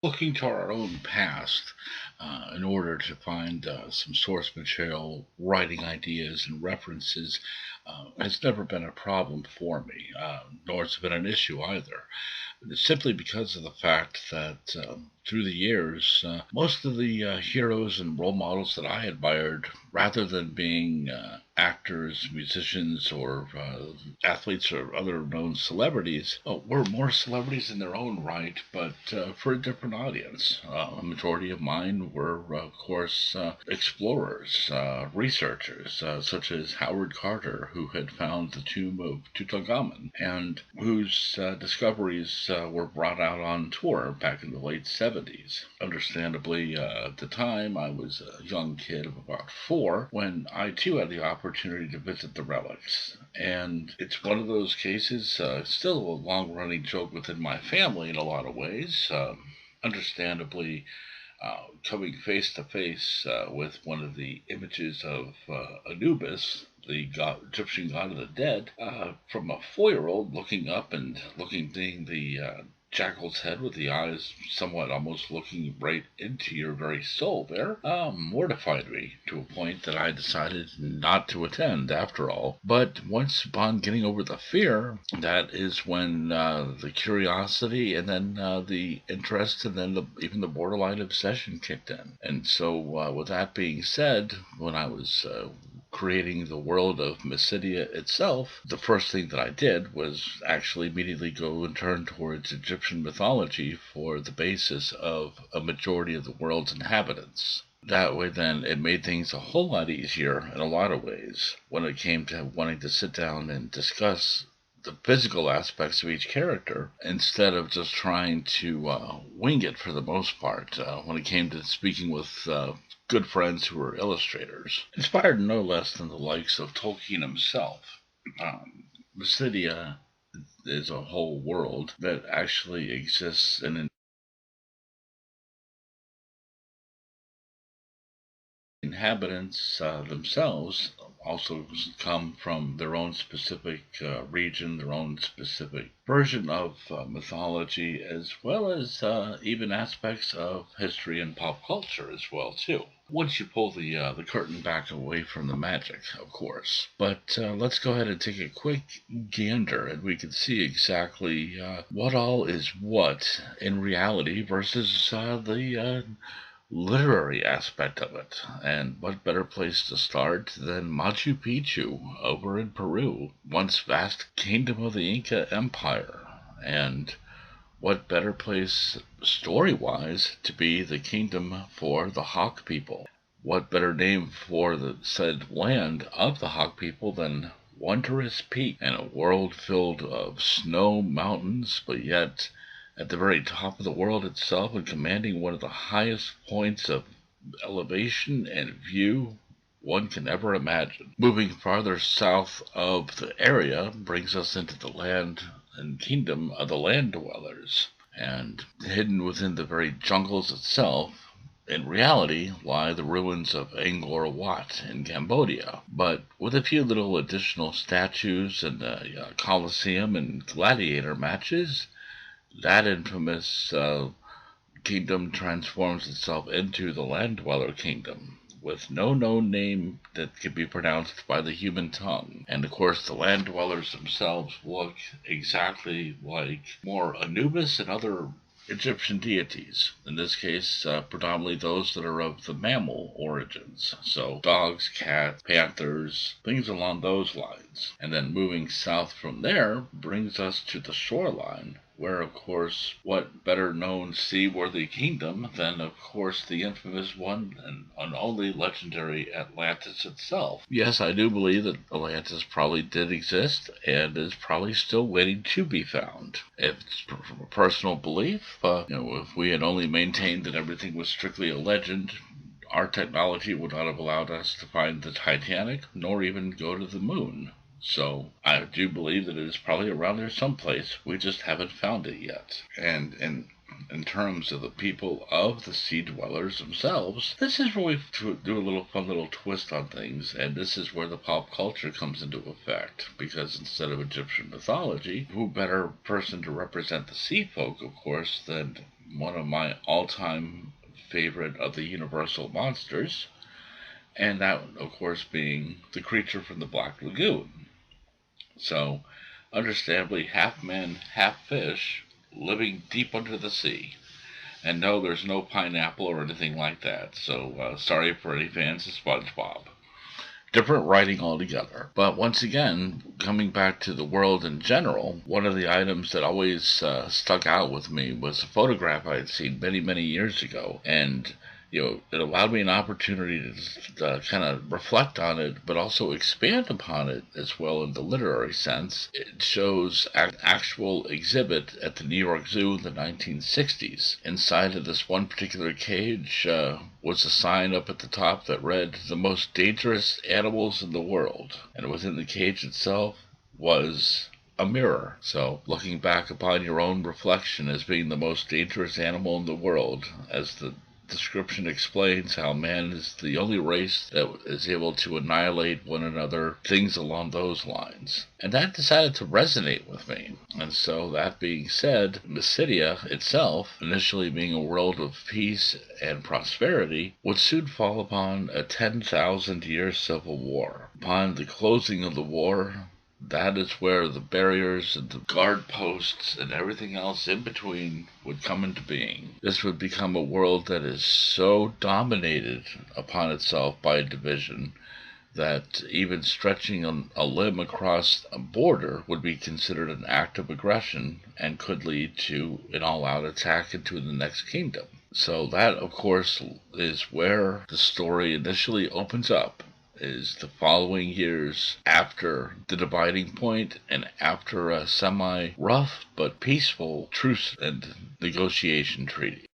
looking to our own past in order to find some source material, writing ideas, and references has never been a problem for me, nor has it been an issue either. Simply because of the fact that through the years, most of the heroes and role models that I admired, rather than being actors, musicians, or athletes or other known celebrities, were more celebrities in their own right, but for a different audience. A majority of mine were, of course, explorers, researchers, such as Howard Carter, who had found the tomb of Tutankhamun, and whose discoveries were brought out on tour back in the late 70s. Understandably, at the time, I was a young kid of about 4 when I too had the opportunity to visit the relics. And it's one of those cases, still a long running joke within my family in a lot of ways. Understandably, coming face to face with one of the images of Anubis, the Egyptian god of the dead, from a 4-year-old looking up and seeing the jackal's head with the eyes somewhat almost looking right into your very soul there, mortified me to a point that I decided not to attend after all. But once upon getting over the fear, that is when the curiosity and then the interest and then even the borderline obsession kicked in. And so with that being said, when I was creating the world of Mysidia itself, the first thing that I did was actually immediately go and turn towards Egyptian mythology for the basis of a majority of the world's inhabitants. That way then it made things a whole lot easier in a lot of ways when it came to wanting to sit down and discuss the physical aspects of each character instead of just trying to wing it for the most part when it came to speaking with good friends who were illustrators, inspired no less than the likes of Tolkien himself. Mysidia is a whole world that actually exists in inhabitants themselves also come from their own specific region, their own specific version of mythology, as well as even aspects of history and pop culture as well too. Once you pull the curtain back away from the magic, of course. But let's go ahead and take a quick gander, and we can see exactly what all is what in reality versus the literary aspect of it. And what better place to start than Machu Picchu over in Peru, once vast kingdom of the Inca Empire. And what better place, story-wise, to be the kingdom for the Hawk people? What better name for the said land of the Hawk people than Wondrous Peak, and a world filled of snow mountains, but yet at the very top of the world itself and commanding one of the highest points of elevation and view one can ever imagine. Moving farther south of the area brings us into the land and kingdom of the land dwellers, and hidden within the very jungles itself in reality lie the ruins of Angkor Wat in Cambodia, but with a few little additional statues and a Colosseum and gladiator matches, that infamous kingdom transforms itself into the Land Dweller Kingdom, with no known name that can be pronounced by the human tongue. And of course, the Land Dwellers themselves look exactly like more Anubis and other Egyptian deities. In this case, predominantly those that are of the mammal origins. So dogs, cats, panthers, things along those lines. And then moving south from there brings us to the shoreline, where, of course, what better known seaworthy kingdom than, of course, the infamous one and only legendary Atlantis itself. Yes, I do believe that Atlantis probably did exist and is probably still waiting to be found. If it's from a personal belief, if we had only maintained that everything was strictly a legend, our technology would not have allowed us to find the Titanic, nor even go to the moon. So I do believe that it is probably around there someplace. We just haven't found it yet. And in terms of the people of the sea dwellers themselves, this is where we do a little fun little twist on things, and this is where the pop culture comes into effect. Because instead of Egyptian mythology, who better person to represent the sea folk, of course, than one of my all-time favorite of the Universal monsters, and that, of course, being the creature from the Black Lagoon. So, understandably, half man, half fish, living deep under the sea. And no, there's no pineapple or anything like that, so sorry for any fans of SpongeBob. Different writing altogether. But once again, coming back to the world in general, one of the items that always stuck out with me was a photograph I had seen many, many years ago. And it allowed me an opportunity to kind of reflect on it, but also expand upon it as well in the literary sense. It shows an actual exhibit at the New York Zoo in the 1960s. Inside of this one particular cage was a sign up at the top that read, "The most dangerous animals in the world." And within the cage itself was a mirror. So, looking back upon your own reflection as being the most dangerous animal in the world, as the description explains how man is the only race that is able to annihilate one another, things along those lines. And that decided to resonate with me. And so, that being said, Mysidia itself, initially being a world of peace and prosperity, would soon fall upon a 10,000-year civil war. Upon the closing of the war, that is where the barriers and the guard posts and everything else in between would come into being. This would become a world that is so dominated upon itself by division that even stretching a limb across a border would be considered an act of aggression and could lead to an all-out attack into the next kingdom. So that, of course, is where the story initially opens up, is the following years after the dividing point and after a semi-rough but peaceful truce and negotiation treaty.